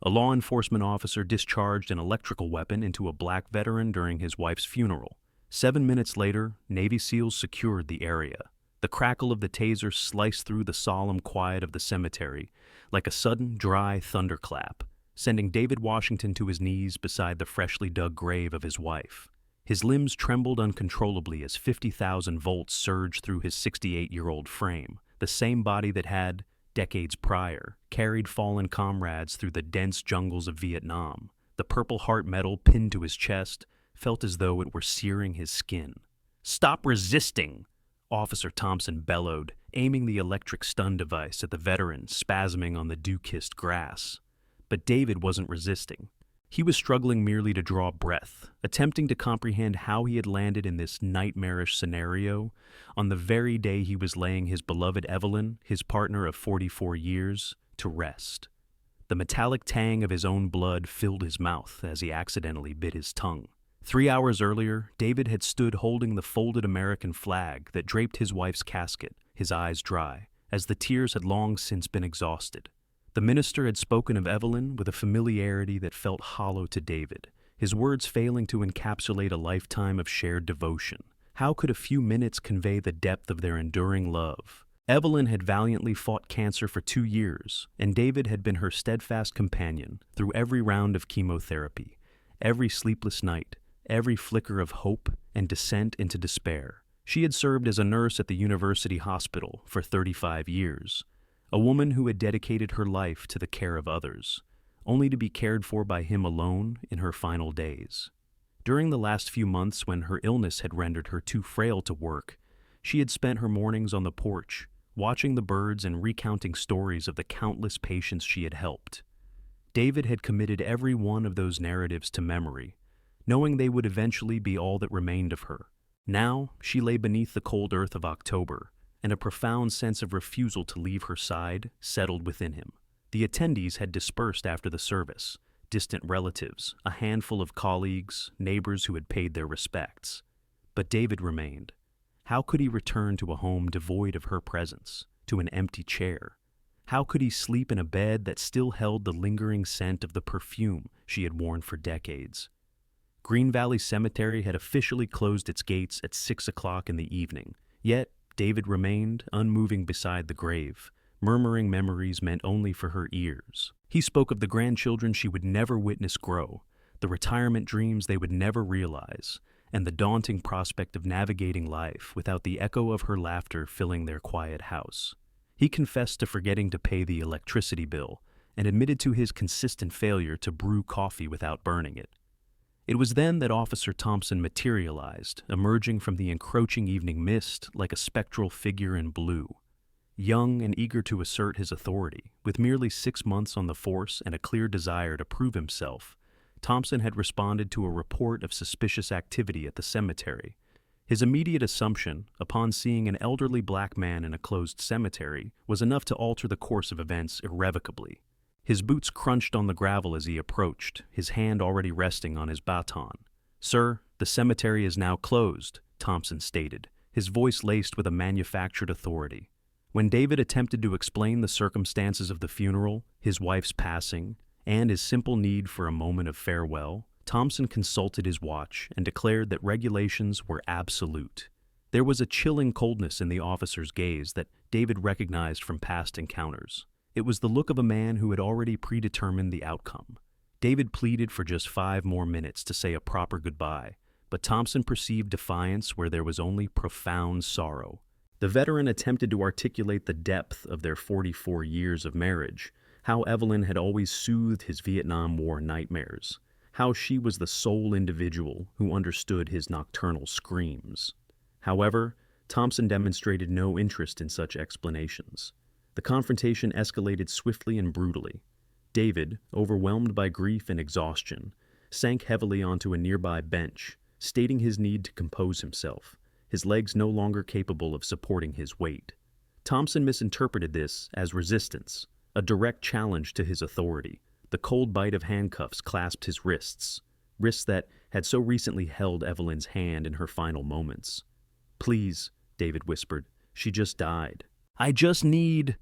A law enforcement officer discharged an electrical weapon into a black veteran during his wife's funeral. 7 minutes later, Navy SEALs secured the area. The crackle of the taser sliced through the solemn quiet of the cemetery like a sudden, dry thunderclap, sending David Washington to his knees beside the freshly dug grave of his wife. His limbs trembled uncontrollably as 50,000 volts surged through his 68-year-old frame, the same body that had, decades prior, carried fallen comrades through the dense jungles of Vietnam. The Purple Heart medal pinned to his chest felt as though it were searing his skin. "Stop resisting!" Officer Thompson bellowed, aiming the electric stun device at the veteran spasming on the dew-kissed grass. But David wasn't resisting. He was struggling merely to draw breath, attempting to comprehend how he had landed in this nightmarish scenario on the very day he was laying his beloved Evelyn, his partner of 44 years, to rest. The metallic tang of his own blood filled his mouth as he accidentally bit his tongue. 3 hours earlier, David had stood holding the folded American flag that draped his wife's casket, his eyes dry, as the tears had long since been exhausted. The minister had spoken of Evelyn with a familiarity that felt hollow to David, his words failing to encapsulate a lifetime of shared devotion. How could a few minutes convey the depth of their enduring love? Evelyn had valiantly fought cancer for 2 years, and David had been her steadfast companion through every round of chemotherapy, every sleepless night, every flicker of hope and descent into despair. She had served as a nurse at the university hospital for 35 years, a woman who had dedicated her life to the care of others, only to be cared for by him alone in her final days. During the last few months when her illness had rendered her too frail to work, she had spent her mornings on the porch, watching the birds and recounting stories of the countless patients she had helped. David had committed every one of those narratives to memory, knowing they would eventually be all that remained of her. Now she lay beneath the cold earth of October, and a profound sense of refusal to leave her side settled within him. The attendees had dispersed after the service, distant relatives, a handful of colleagues, neighbors who had paid their respects. But David remained. How could he return to a home devoid of her presence, to an empty chair? How could he sleep in a bed that still held the lingering scent of the perfume she had worn for decades? Green Valley Cemetery had officially closed its gates at 6 o'clock in the evening, yet David remained unmoving beside the grave, murmuring memories meant only for her ears. He spoke of the grandchildren she would never witness grow, the retirement dreams they would never realize, and the daunting prospect of navigating life without the echo of her laughter filling their quiet house. He confessed to forgetting to pay the electricity bill and admitted to his consistent failure to brew coffee without burning it. It was then that Officer Thompson materialized, emerging from the encroaching evening mist like a spectral figure in blue. Young and eager to assert his authority, with merely 6 months on the force and a clear desire to prove himself, Thompson had responded to a report of suspicious activity at the cemetery. His immediate assumption, upon seeing an elderly black man in a closed cemetery, was enough to alter the course of events irrevocably. His boots crunched on the gravel as he approached, his hand already resting on his baton. "Sir, the cemetery is now closed," Thompson stated, his voice laced with a manufactured authority. When David attempted to explain the circumstances of the funeral, his wife's passing, and his simple need for a moment of farewell, Thompson consulted his watch and declared that regulations were absolute. There was a chilling coldness in the officer's gaze that David recognized from past encounters. It was the look of a man who had already predetermined the outcome. David pleaded for just 5 more minutes to say a proper goodbye, but Thompson perceived defiance where there was only profound sorrow. The veteran attempted to articulate the depth of their 44 years of marriage, how Evelyn had always soothed his Vietnam War nightmares, how she was the sole individual who understood his nocturnal screams. However, Thompson demonstrated no interest in such explanations. The confrontation escalated swiftly and brutally. David, overwhelmed by grief and exhaustion, sank heavily onto a nearby bench, stating his need to compose himself, his legs no longer capable of supporting his weight. Thompson misinterpreted this as resistance, a direct challenge to his authority. The cold bite of handcuffs clasped his wrists that had so recently held Evelyn's hand in her final moments. "Please," David whispered, "she just died. I just need—"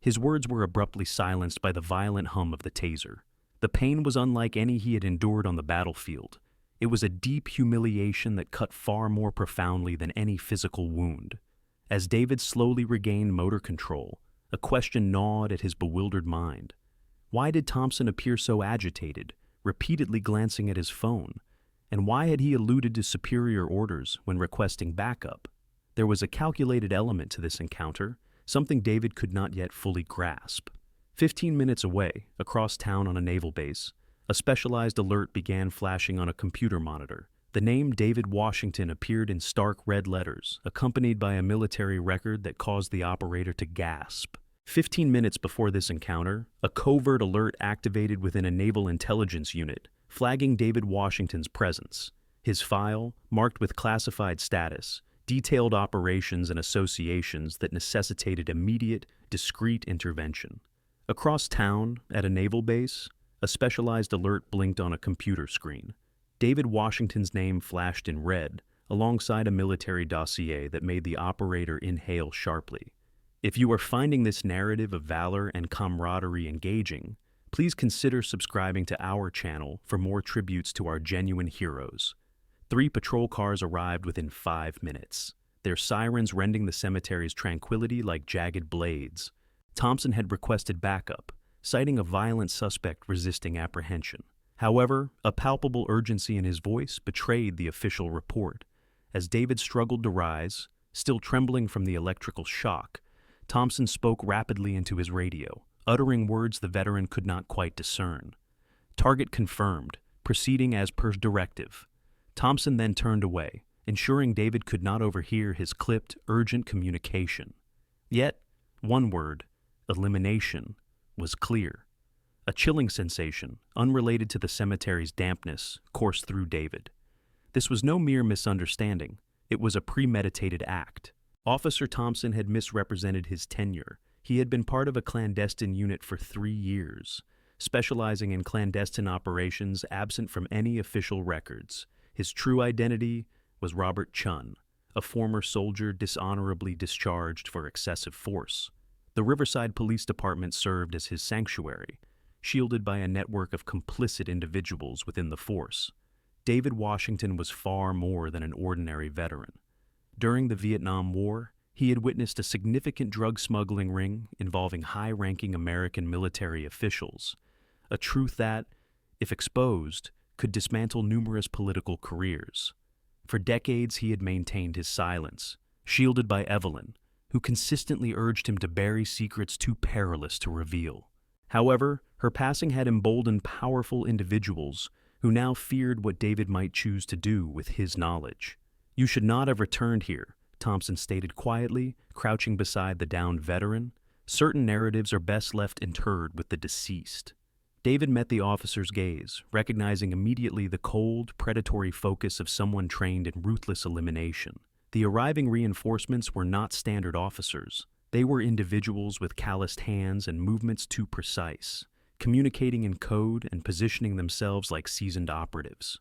His words were abruptly silenced by the violent hum of the taser. The pain was unlike any he had endured on the battlefield. It was a deep humiliation that cut far more profoundly than any physical wound. As David slowly regained motor control, a question gnawed at his bewildered mind. Why did Thompson appear so agitated, repeatedly glancing at his phone? And why had he alluded to superior orders when requesting backup? There was a calculated element to this encounter, something David could not yet fully grasp. 15 minutes away, across town on a naval base, a specialized alert began flashing on a computer monitor. The name David Washington appeared in stark red letters, accompanied by a military record that caused the operator to gasp. 15 minutes before this encounter, a covert alert activated within a naval intelligence unit, flagging David Washington's presence. His file, marked with classified status, detailed operations and associations that necessitated immediate, discreet intervention. Across town, at a naval base, a specialized alert blinked on a computer screen. David Washington's name flashed in red, alongside a military dossier that made the operator inhale sharply. If you are finding this narrative of valor and camaraderie engaging, please consider subscribing to our channel for more tributes to our genuine heroes. 3 patrol cars arrived within 5 minutes, their sirens rending the cemetery's tranquility like jagged blades. Thompson had requested backup, citing a violent suspect resisting apprehension. However, a palpable urgency in his voice betrayed the official report. As David struggled to rise, still trembling from the electrical shock, Thompson spoke rapidly into his radio, uttering words the veteran could not quite discern. Target confirmed, proceeding as per directive. Thompson then turned away, ensuring David could not overhear his clipped, urgent communication. Yet, one word, elimination, was clear. A chilling sensation, unrelated to the cemetery's dampness, coursed through David. This was no mere misunderstanding. It was a premeditated act. Officer Thompson had misrepresented his tenure. He had been part of a clandestine unit for 3 years, specializing in clandestine operations absent from any official records. His true identity was Robert Chun, a former soldier dishonorably discharged for excessive force. The Riverside Police Department served as his sanctuary, shielded by a network of complicit individuals within the force. David Washington was far more than an ordinary veteran. During the Vietnam War, he had witnessed a significant drug smuggling ring involving high-ranking American military officials, a truth that, if exposed, could dismantle numerous political careers. For decades he had maintained his silence, shielded by Evelyn, who consistently urged him to bury secrets too perilous to reveal. However, her passing had emboldened powerful individuals who now feared what David might choose to do with his knowledge. "You should not have returned here," Thompson stated quietly, crouching beside the downed veteran. "Certain narratives are best left interred with the deceased." David met the officer's gaze, recognizing immediately the cold, predatory focus of someone trained in ruthless elimination. The arriving reinforcements were not standard officers. They were individuals with calloused hands and movements too precise, communicating in code and positioning themselves like seasoned operatives.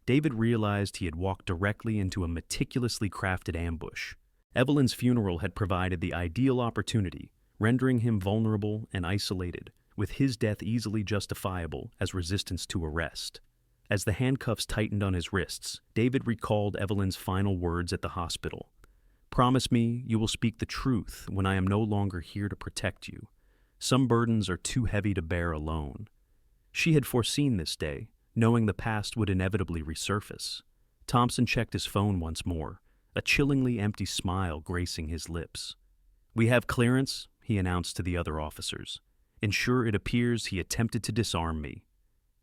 David realized he had walked directly into a meticulously crafted ambush. Evelyn's funeral had provided the ideal opportunity, rendering him vulnerable and isolated, with his death easily justifiable as resistance to arrest. As the handcuffs tightened on his wrists, David recalled Evelyn's final words at the hospital. "Promise me you will speak the truth when I am no longer here to protect you. Some burdens are too heavy to bear alone." She had foreseen this day, knowing the past would inevitably resurface. Thompson checked his phone once more, a chillingly empty smile gracing his lips. "We have clearance," he announced to the other officers. "Ensure it appears he attempted to disarm me."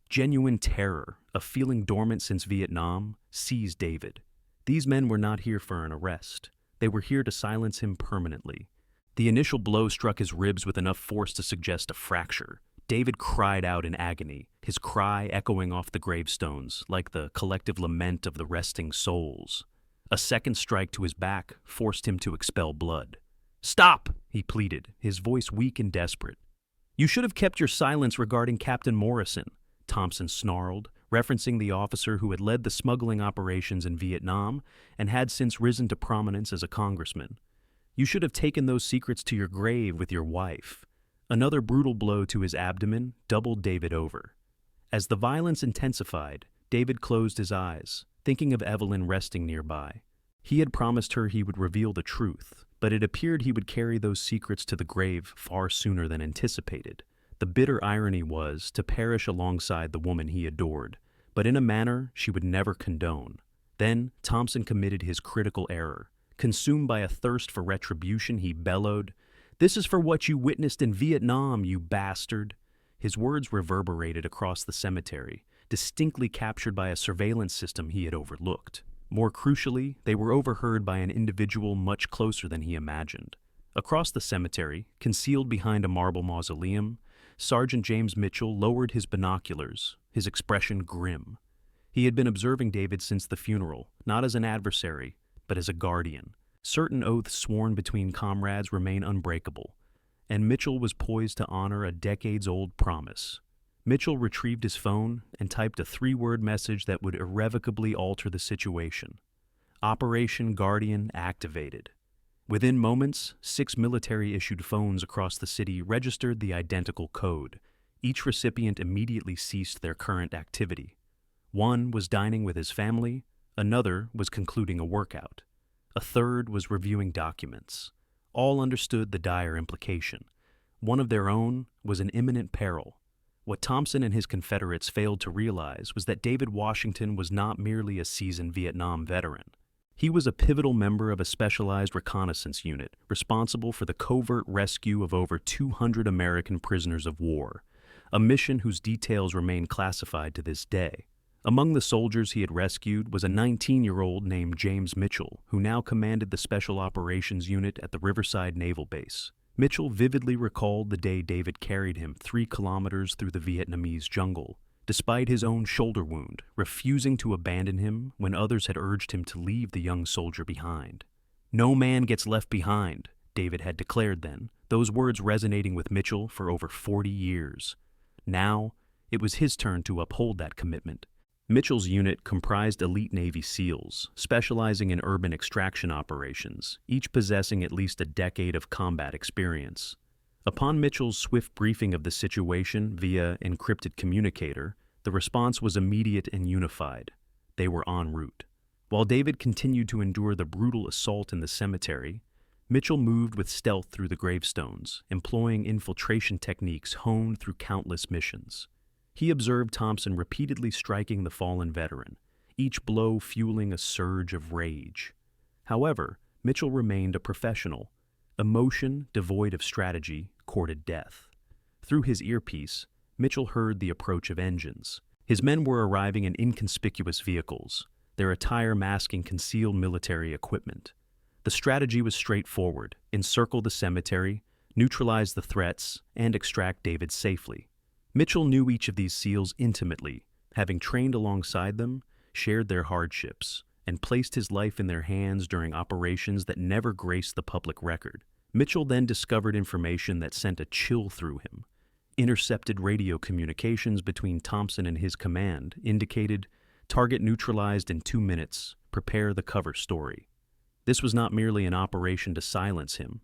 Genuine terror, a feeling dormant since Vietnam, seized David. These men were not here for an arrest. They were here to silence him permanently. The initial blow struck his ribs with enough force to suggest a fracture. David cried out in agony, his cry echoing off the gravestones like the collective lament of the resting souls. A second strike to his back forced him to expel blood. "Stop!" he pleaded, his voice weak and desperate. "You should have kept your silence regarding Captain Morrison," Thompson snarled, referencing the officer who had led the smuggling operations in Vietnam and had since risen to prominence as a congressman. "You should have taken those secrets to your grave with your wife." Another brutal blow to his abdomen doubled David over. As the violence intensified, David closed his eyes, thinking of Evelyn resting nearby. He had promised her he would reveal the truth, but it appeared he would carry those secrets to the grave far sooner than anticipated. The bitter irony was to perish alongside the woman he adored, but in a manner she would never condone. Then Thompson committed his critical error. Consumed by a thirst for retribution, he bellowed, "This is for what you witnessed in Vietnam, you bastard!" His words reverberated across the cemetery, distinctly captured by a surveillance system he had overlooked. More crucially, they were overheard by an individual much closer than he imagined. Across the cemetery, concealed behind a marble mausoleum, Sergeant James Mitchell lowered his binoculars, his expression grim. He had been observing David since the funeral, not as an adversary, but as a guardian. Certain oaths sworn between comrades remain unbreakable, and Mitchell was poised to honor a decades-old promise. Mitchell retrieved his phone and typed a 3-word message that would irrevocably alter the situation. Operation Guardian activated. Within moments, 6 military-issued phones across the city registered the identical code. Each recipient immediately ceased their current activity. One was dining with his family, another was concluding a workout, a third was reviewing documents. All understood the dire implication. One of their own was in imminent peril. What Thompson and his Confederates failed to realize was that David Washington was not merely a seasoned Vietnam veteran. He was a pivotal member of a specialized reconnaissance unit responsible for the covert rescue of over 200 American prisoners of war, a mission whose details remain classified to this day. Among the soldiers he had rescued was a 19-year-old named James Mitchell, who now commanded the Special Operations Unit at the Riverside Naval Base. Mitchell vividly recalled the day David carried him 3 kilometers through the Vietnamese jungle, despite his own shoulder wound, refusing to abandon him when others had urged him to leave the young soldier behind. "No man gets left behind," David had declared then, those words resonating with Mitchell for over 40 years. Now, it was his turn to uphold that commitment. Mitchell's unit comprised elite Navy SEALs, specializing in urban extraction operations, each possessing at least a decade of combat experience. Upon Mitchell's swift briefing of the situation via encrypted communicator, the response was immediate and unified. They were en route. While David continued to endure the brutal assault in the cemetery, Mitchell moved with stealth through the gravestones, employing infiltration techniques honed through countless missions. He observed Thompson repeatedly striking the fallen veteran, each blow fueling a surge of rage. However, Mitchell remained a professional. Emotion, devoid of strategy, courted death. Through his earpiece, Mitchell heard the approach of engines. His men were arriving in inconspicuous vehicles, their attire masking concealed military equipment. The strategy was straightforward: encircle the cemetery, neutralize the threats, and extract David safely. Mitchell knew each of these SEALs intimately, having trained alongside them, shared their hardships, and placed his life in their hands during operations that never graced the public record. Mitchell then discovered information that sent a chill through him. Intercepted radio communications between Thompson and his command indicated, "Target neutralized in 2 minutes, prepare the cover story." This was not merely an operation to silence him.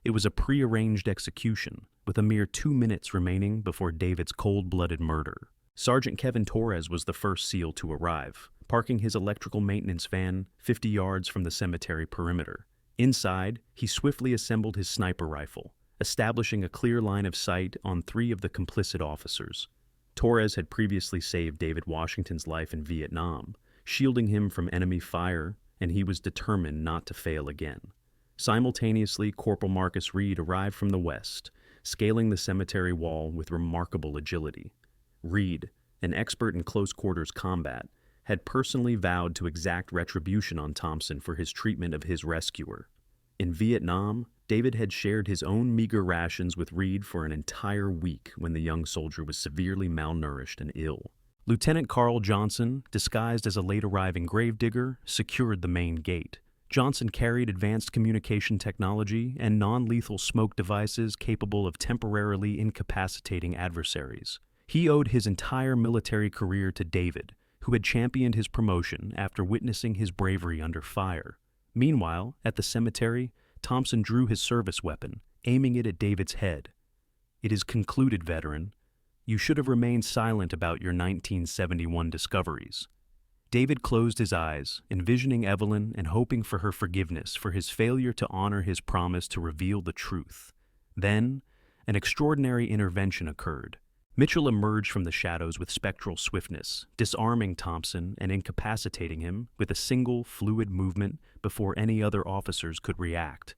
It was a prearranged execution, with a mere 2 minutes remaining before David's cold-blooded murder. Sergeant Kevin Torres was the first SEAL to arrive, parking his electrical maintenance van 50 yards from the cemetery perimeter. Inside, he swiftly assembled his sniper rifle, establishing a clear line of sight on 3 of the complicit officers. Torres had previously saved David Washington's life in Vietnam, shielding him from enemy fire, and he was determined not to fail again. Simultaneously, Corporal Marcus Reed arrived from the west, scaling the cemetery wall with remarkable agility. Reed, an expert in close-quarters combat, had personally vowed to exact retribution on Thompson for his treatment of his rescuer. In Vietnam, David had shared his own meager rations with Reed for an entire week when the young soldier was severely malnourished and ill. Lieutenant Carl Johnson, disguised as a late-arriving gravedigger, secured the main gate. Johnson carried advanced communication technology and non-lethal smoke devices capable of temporarily incapacitating adversaries. He owed his entire military career to David, who had championed his promotion after witnessing his bravery under fire. Meanwhile, at the cemetery, Thompson drew his service weapon, aiming it at David's head. "It is concluded, veteran. You should have remained silent about your 1971 discoveries." David closed his eyes, envisioning Evelyn and hoping for her forgiveness for his failure to honor his promise to reveal the truth. Then, an extraordinary intervention occurred. Mitchell emerged from the shadows with spectral swiftness, disarming Thompson and incapacitating him with a single, fluid movement before any other officers could react.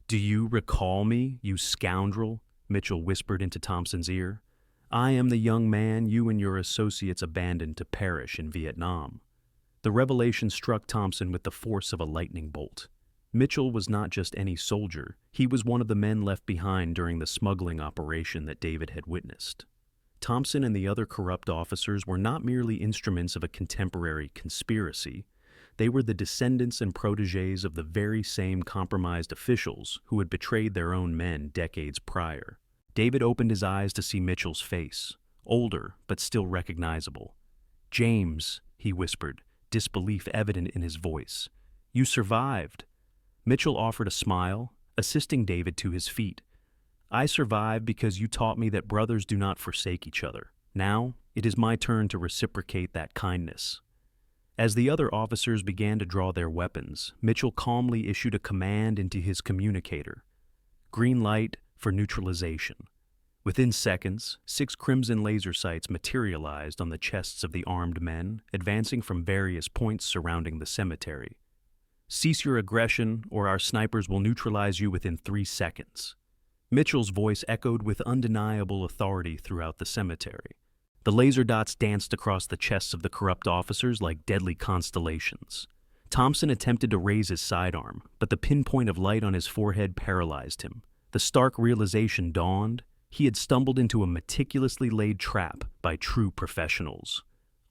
"Do you recall me, you scoundrel?" Mitchell whispered into Thompson's ear. "I am the young man you and your associates abandoned to perish in Vietnam." The revelation struck Thompson with the force of a lightning bolt. Mitchell was not just any soldier, he was one of the men left behind during the smuggling operation that David had witnessed. Thompson and the other corrupt officers were not merely instruments of a contemporary conspiracy, they were the descendants and protégés of the very same compromised officials who had betrayed their own men decades prior. David opened his eyes to see Mitchell's face, older but still recognizable. "James," he whispered, disbelief evident in his voice. "You survived." Mitchell offered a smile, assisting David to his feet. "I survived because you taught me that brothers do not forsake each other. Now, it is my turn to reciprocate that kindness." As the other officers began to draw their weapons, Mitchell calmly issued a command into his communicator. "Green light for neutralization." Within seconds, 6 crimson laser sights materialized on the chests of the armed men, advancing from various points surrounding the cemetery. "Cease your aggression, or our snipers will neutralize you within 3 seconds." Mitchell's voice echoed with undeniable authority throughout the cemetery. The laser dots danced across the chests of the corrupt officers like deadly constellations. Thompson attempted to raise his sidearm, but the pinpoint of light on his forehead paralyzed him. The stark realization dawned: he had stumbled into a meticulously laid trap by true professionals.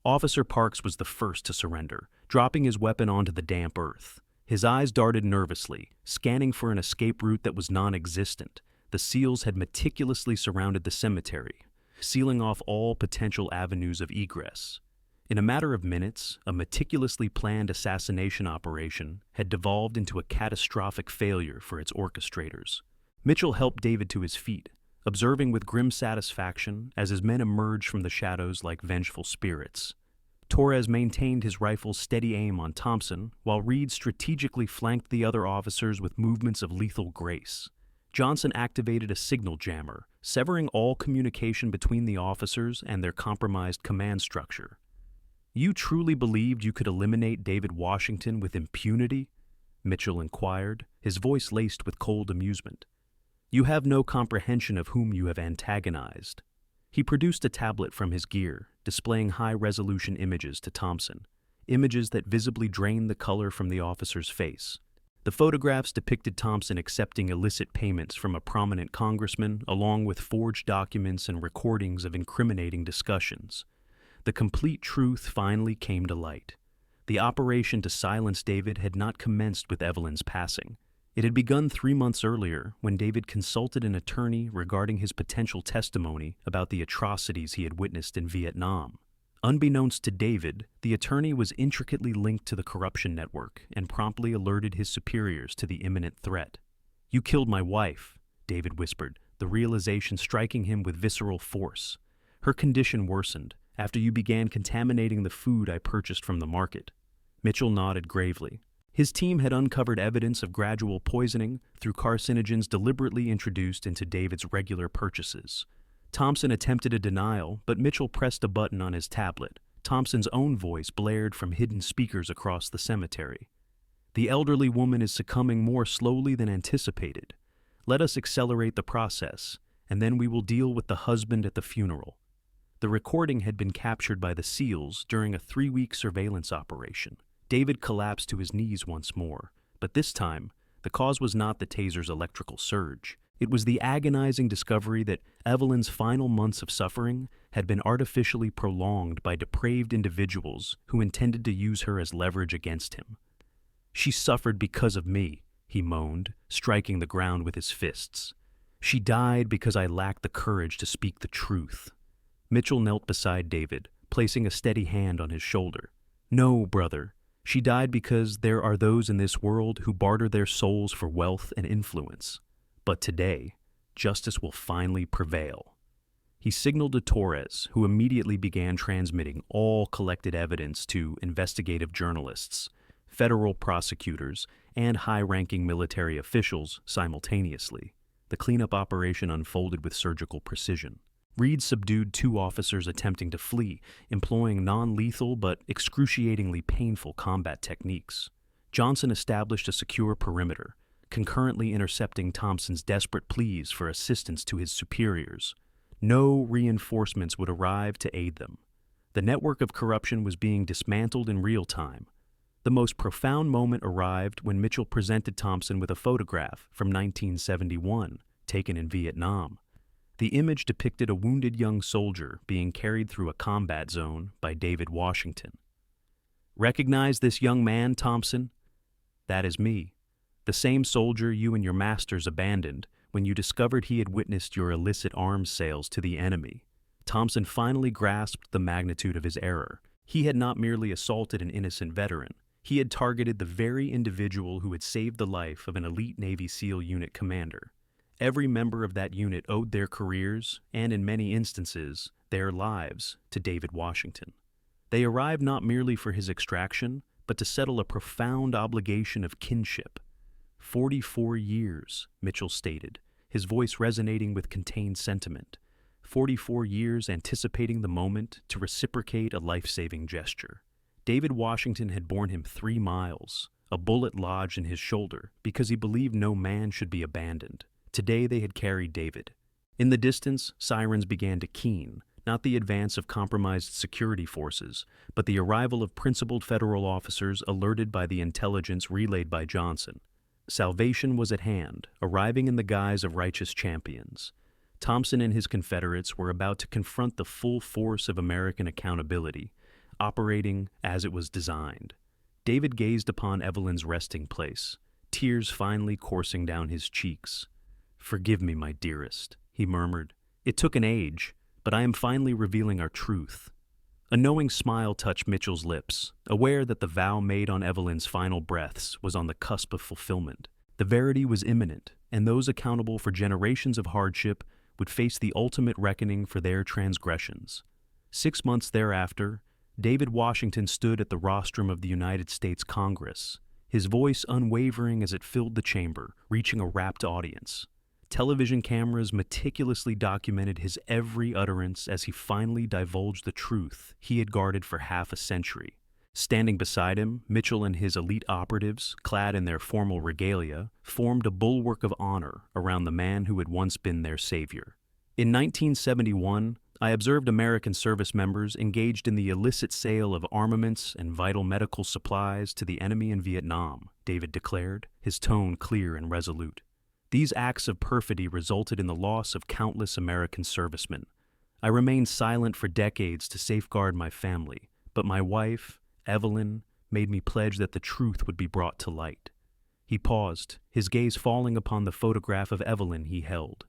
Officer Parks was the first to surrender, dropping his weapon onto the damp earth. His eyes darted nervously, scanning for an escape route that was non-existent. The SEALs had meticulously surrounded the cemetery, sealing off all potential avenues of egress. In a matter of minutes, a meticulously planned assassination operation had devolved into a catastrophic failure for its orchestrators. Mitchell helped David to his feet, observing with grim satisfaction as his men emerged from the shadows like vengeful spirits. Torres maintained his rifle's steady aim on Thompson, while Reed strategically flanked the other officers with movements of lethal grace. Johnson activated a signal jammer, severing all communication between the officers and their compromised command structure. "You truly believed you could eliminate David Washington with impunity?" Mitchell inquired, his voice laced with cold amusement. "You have no comprehension of whom you have antagonized." He produced a tablet from his gear, displaying high-resolution images to Thompson, images that visibly drained the color from the officer's face. The photographs depicted Thompson accepting illicit payments from a prominent congressman, along with forged documents and recordings of incriminating discussions. The complete truth finally came to light. The operation to silence David had not commenced with Evelyn's passing. It had begun 3 months earlier when David consulted an attorney regarding his potential testimony about the atrocities he had witnessed in Vietnam. Unbeknownst to David, the attorney was intricately linked to the corruption network and promptly alerted his superiors to the imminent threat. "You killed my wife," David whispered, the realization striking him with visceral force. "Her condition worsened after you began contaminating the food I purchased from the market." Mitchell nodded gravely. His team had uncovered evidence of gradual poisoning through carcinogens deliberately introduced into David's regular purchases. Thompson attempted a denial, but Mitchell pressed a button on his tablet. Thompson's own voice blared from hidden speakers across the cemetery. "The elderly woman is succumbing more slowly than anticipated. Let us accelerate the process, and then we will deal with the husband at the funeral." The recording had been captured by the SEALs during a 3-week surveillance operation. David collapsed to his knees once more, but this time, the cause was not the taser's electrical surge. It was the agonizing discovery that Evelyn's final months of suffering had been artificially prolonged by depraved individuals who intended to use her as leverage against him. "She suffered because of me," he moaned, striking the ground with his fists. "She died because I lacked the courage to speak the truth." Mitchell knelt beside David, placing a steady hand on his shoulder. "No, brother. She died because there are those in this world who barter their souls for wealth and influence. But today, justice will finally prevail." He signaled to Torres, who immediately began transmitting all collected evidence to investigative journalists, federal prosecutors, and high-ranking military officials simultaneously. The cleanup operation unfolded with surgical precision. Reed subdued 2 officers attempting to flee, employing non-lethal but excruciatingly painful combat techniques. Johnson established a secure perimeter, concurrently intercepting Thompson's desperate pleas for assistance to his superiors. No reinforcements would arrive to aid them. The network of corruption was being dismantled in real time. The most profound moment arrived when Mitchell presented Thompson with a photograph from 1971, taken in Vietnam. The image depicted a wounded young soldier being carried through a combat zone by David Washington. "Recognize this young man, Thompson? That is me, the same soldier you and your masters abandoned when you discovered he had witnessed your illicit arms sales to the enemy." Thompson finally grasped the magnitude of his error. He had not merely assaulted an innocent veteran. He had targeted the very individual who had saved the life of an elite Navy SEAL unit commander. Every member of that unit owed their careers, and in many instances, their lives, to David Washington. They arrived not merely for his extraction, but to settle a profound obligation of kinship. 44 years, Mitchell stated, his voice resonating with contained sentiment. 44 years anticipating the moment to reciprocate a life-saving gesture. David Washington had borne him 3 miles, a bullet lodged in his shoulder, because he believed no man should be abandoned. Today they had carried David. In the distance, sirens began to keen, not the advance of compromised security forces, but the arrival of principled federal officers alerted by the intelligence relayed by Johnson. Salvation was at hand, arriving in the guise of righteous champions. Thompson and his Confederates were about to confront the full force of American accountability, operating as it was designed. David gazed upon Evelyn's resting place, tears finally coursing down his cheeks. "Forgive me, my dearest," he murmured. "It took an age, but I am finally revealing our truth." A knowing smile touched Mitchell's lips, aware that the vow made on Evelyn's final breaths was on the cusp of fulfillment. The verity was imminent, and those accountable for generations of hardship would face the ultimate reckoning for their transgressions. 6 months thereafter, David Washington stood at the rostrum of the United States Congress, his voice unwavering as it filled the chamber, reaching a rapt audience. Television cameras meticulously documented his every utterance as he finally divulged the truth he had guarded for half a century. Standing beside him, Mitchell and his elite operatives, clad in their formal regalia, formed a bulwark of honor around the man who had once been their savior. In 1971, I observed American service members engaged in the illicit sale of armaments and vital medical supplies to the enemy in Vietnam, David declared, his tone clear and resolute. These acts of perfidy resulted in the loss of countless American servicemen. I remained silent for decades to safeguard my family, but my wife, Evelyn, made me pledge that the truth would be brought to light. He paused, his gaze falling upon the photograph of Evelyn he held.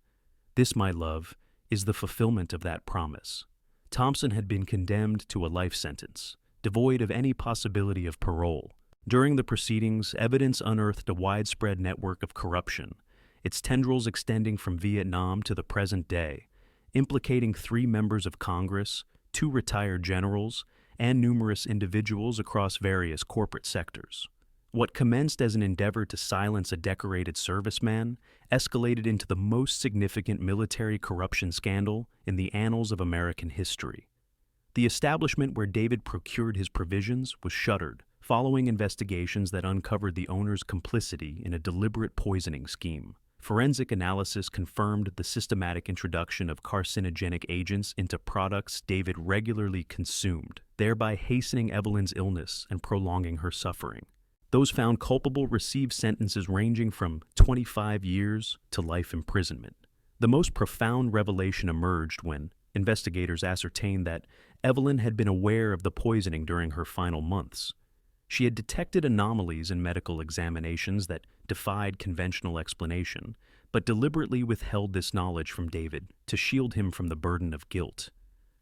This, my love, is the fulfillment of that promise. Thompson had been condemned to a life sentence, devoid of any possibility of parole. During the proceedings, evidence unearthed a widespread network of corruption, its tendrils extending from Vietnam to the present day, implicating 3 members of Congress, 2 retired generals, and numerous individuals across various corporate sectors. What commenced as an endeavor to silence a decorated serviceman escalated into the most significant military corruption scandal in the annals of American history. The establishment where David procured his provisions was shuttered, following investigations that uncovered the owner's complicity in a deliberate poisoning scheme. Forensic analysis confirmed the systematic introduction of carcinogenic agents into products David regularly consumed, thereby hastening Evelyn's illness and prolonging her suffering. Those found culpable received sentences ranging from 25 years to life imprisonment. The most profound revelation emerged when investigators ascertained that Evelyn had been aware of the poisoning during her final months. She had detected anomalies in medical examinations that defied conventional explanation, but deliberately withheld this knowledge from David to shield him from the burden of guilt.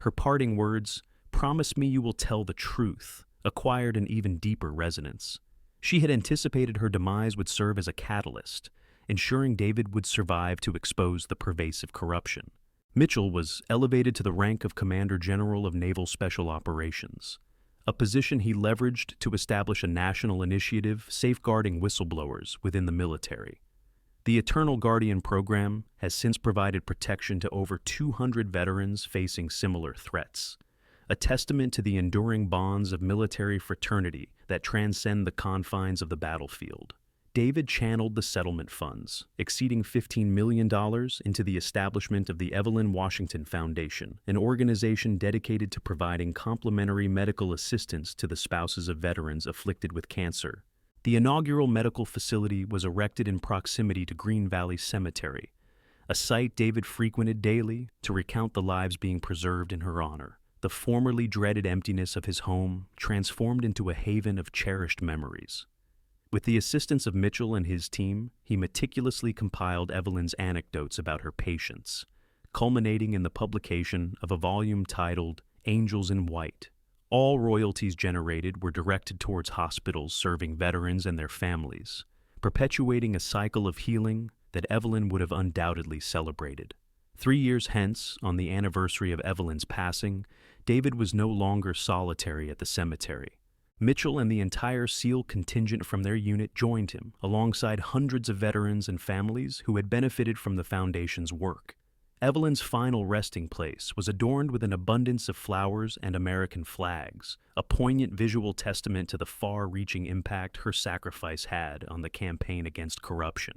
Her parting words, "Promise me you will tell the truth," acquired an even deeper resonance. She had anticipated her demise would serve as a catalyst, ensuring David would survive to expose the pervasive corruption. Mitchell was elevated to the rank of Commander General of Naval Special Operations, a position he leveraged to establish a national initiative safeguarding whistleblowers within the military. The Eternal Guardian program has since provided protection to over 200 veterans facing similar threats, a testament to the enduring bonds of military fraternity that transcend the confines of the battlefield. David channeled the settlement funds, exceeding $15 million, into the establishment of the Evelyn Washington Foundation, an organization dedicated to providing complimentary medical assistance to the spouses of veterans afflicted with cancer. The inaugural medical facility was erected in proximity to Green Valley Cemetery, a site David frequented daily to recount the lives being preserved in her honor. The formerly dreaded emptiness of his home transformed into a haven of cherished memories. With the assistance of Mitchell and his team, he meticulously compiled Evelyn's anecdotes about her patients, culminating in the publication of a volume titled Angels in White. All royalties generated were directed towards hospitals serving veterans and their families, perpetuating a cycle of healing that Evelyn would have undoubtedly celebrated. 3 years hence, on the anniversary of Evelyn's passing, David was no longer solitary at the cemetery. Mitchell and the entire SEAL contingent from their unit joined him, alongside hundreds of veterans and families who had benefited from the Foundation's work. Evelyn's final resting place was adorned with an abundance of flowers and American flags, a poignant visual testament to the far-reaching impact her sacrifice had on the campaign against corruption.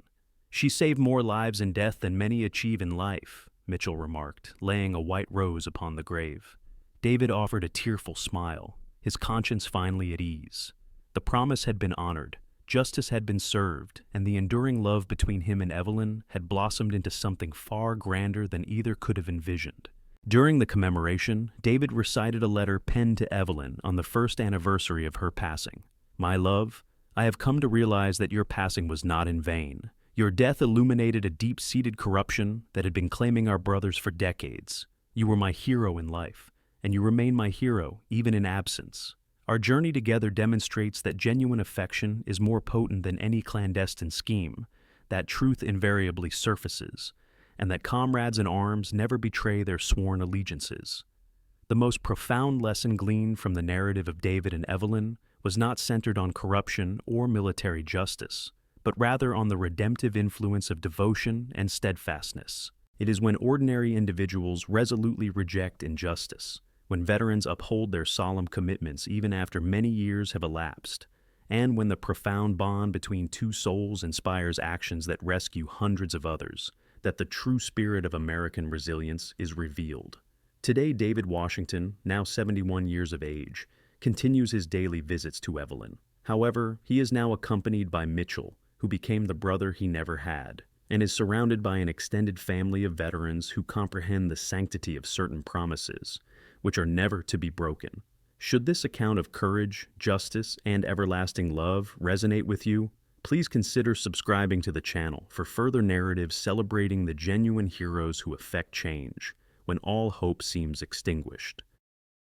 "She saved more lives in death than many achieve in life," Mitchell remarked, laying a white rose upon the grave. David offered a tearful smile, his conscience finally at ease. The promise had been honored, justice had been served, and the enduring love between him and Evelyn had blossomed into something far grander than either could have envisioned. During the commemoration, David recited a letter penned to Evelyn on the first anniversary of her passing. "My love, I have come to realize that your passing was not in vain. Your death illuminated a deep-seated corruption that had been claiming our brothers for decades. You were my hero in life, and you remain my hero even in absence. Our journey together demonstrates that genuine affection is more potent than any clandestine scheme, that truth invariably surfaces, and that comrades in arms never betray their sworn allegiances." The most profound lesson gleaned from the narrative of David and Evelyn was not centered on corruption or military justice, but rather on the redemptive influence of devotion and steadfastness. It is when ordinary individuals resolutely reject injustice, when veterans uphold their solemn commitments even after many years have elapsed, and when the profound bond between two souls inspires actions that rescue hundreds of others, that the true spirit of American resilience is revealed. Today, David Washington, now 71 years of age, continues his daily visits to Evelyn. However, he is now accompanied by Mitchell, who became the brother he never had, and is surrounded by an extended family of veterans who comprehend the sanctity of certain promises, which are never to be broken. Should this account of courage, justice, and everlasting love resonate with you, please consider subscribing to the channel for further narratives celebrating the genuine heroes who effect change when all hope seems extinguished.